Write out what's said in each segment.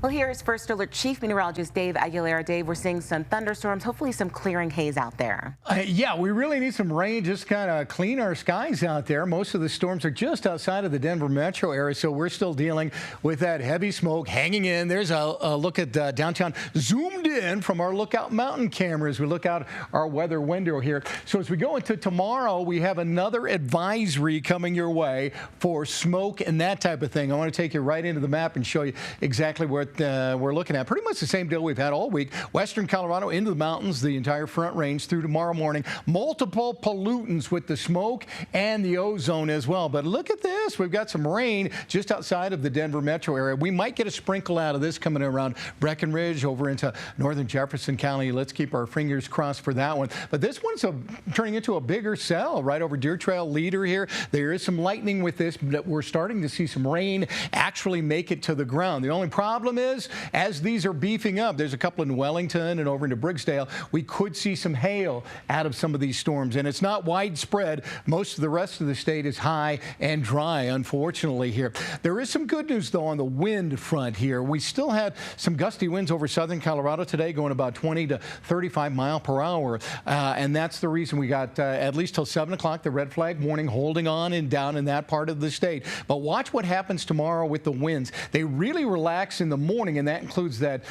Well, here is First Alert Chief Meteorologist Dave Aguilera. Dave, we're seeing some thunderstorms, hopefully some clearing haze out there. Yeah, we really need some rain just kind of clean our skies out there. Most of the storms are just outside of the Denver metro area, so we're still dealing with that heavy smoke hanging in. There's a look at downtown, zoomed in from our Lookout Mountain cameras. We look out our weather window here. So as we go into tomorrow, we have another advisory coming your way for smoke and that type of thing. I want to take you right into the map and show you exactly what we're looking at. Pretty much the same deal we've had all week. Western Colorado into the mountains, the entire Front Range through tomorrow morning. Multiple pollutants with the smoke and the ozone as well. But look at this. We've got some rain just outside of the Denver metro area. We might get a sprinkle out of this coming around Breckenridge over into northern Jefferson County. Let's keep our fingers crossed for that one. But this one's turning into a bigger cell right over Deer Trail Leader here. There is some lightning with this, but we're starting to see some rain actually make it to the ground. The only problem is, as these are beefing up, there's a couple in Wellington and over into Briggsdale, we could see some hail out of some of these storms. And it's not widespread. Most of the rest of the state is high and dry, unfortunately, here. There is some good news, though, on the wind front here. We still had some gusty winds over southern Colorado today, going about 20 to 35 mile per hour. And that's the reason we got at least till 7 o'clock, the red flag warning holding on and down in that part of the state. But watch what happens tomorrow with the winds. They really relax in the morning, and that includes that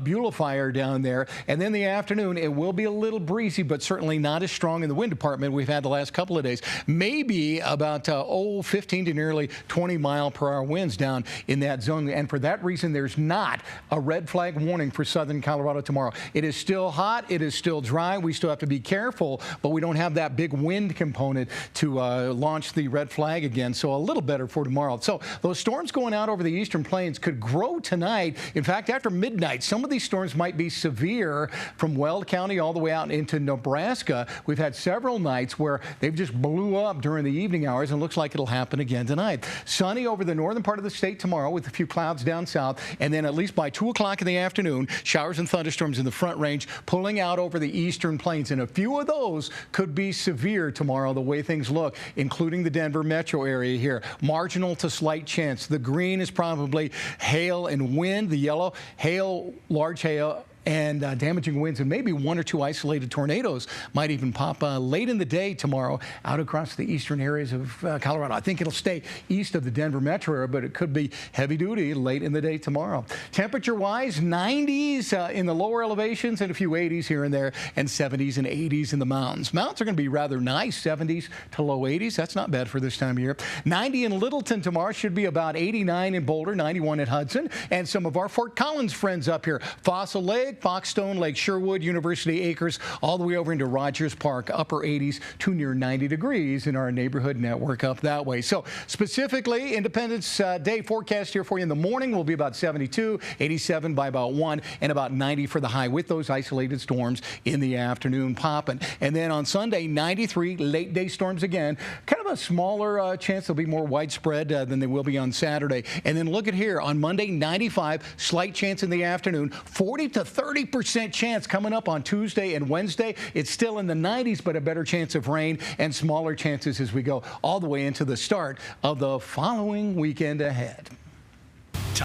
Beulah fire down there. And then the afternoon, it will be a little breezy, but certainly not as strong in the wind department we've had the last couple of days. Maybe about 15 to nearly 20 mile per hour winds down in that zone. And for that reason, there's not a red flag warning for southern Colorado tomorrow. It is still hot. It is still dry. We still have to be careful, but we don't have that big wind component to launch the red flag again. So a little better for tomorrow. So those storms going out over the eastern plains could grow tonight. In fact, after midnight, some of these storms might be severe from Weld County all the way out into Nebraska. We've had several nights where they've just blew up during the evening hours, and looks like it'll happen again tonight. Sunny over the northern part of the state tomorrow with a few clouds down south, and then at least by 2 o'clock in the afternoon, showers and thunderstorms in the Front Range pulling out over the eastern plains, and a few of those could be severe tomorrow the way things look, including the Denver metro area here. Marginal to slight chance. The green is probably hail and wind. The yellow, hail, large hail, and damaging winds, and maybe 1 or 2 isolated tornadoes might even pop late in the day tomorrow out across the eastern areas of Colorado. I think it'll stay east of the Denver metro area, but it could be heavy duty late in the day tomorrow. Temperature-wise, 90s in the lower elevations and a few 80s here and there, and 70s and 80s in the mountains. Mountains are going to be rather nice, 70s to low 80s. That's not bad for this time of year. 90 in Littleton tomorrow, should be about 89 in Boulder, 91 at Hudson, and some of our Fort Collins friends up here. Fossil Lake, Foxstone, Lake Sherwood, University Acres, all the way over into Rogers Park, upper 80s to near 90 degrees in our neighborhood network up that way. So specifically, Independence Day forecast here for you in the morning will be about 72, 87 by about 1, and about 90 for the high with those isolated storms in the afternoon popping. And then on Sunday, 93, late day storms again. Kind of a smaller chance they'll be more widespread than they will be on Saturday. And then look at here, on Monday, 95, slight chance in the afternoon, 40 to 30% chance coming up on Tuesday and Wednesday. It's still in the 90s, but a better chance of rain and smaller chances as we go all the way into the start of the following weekend ahead.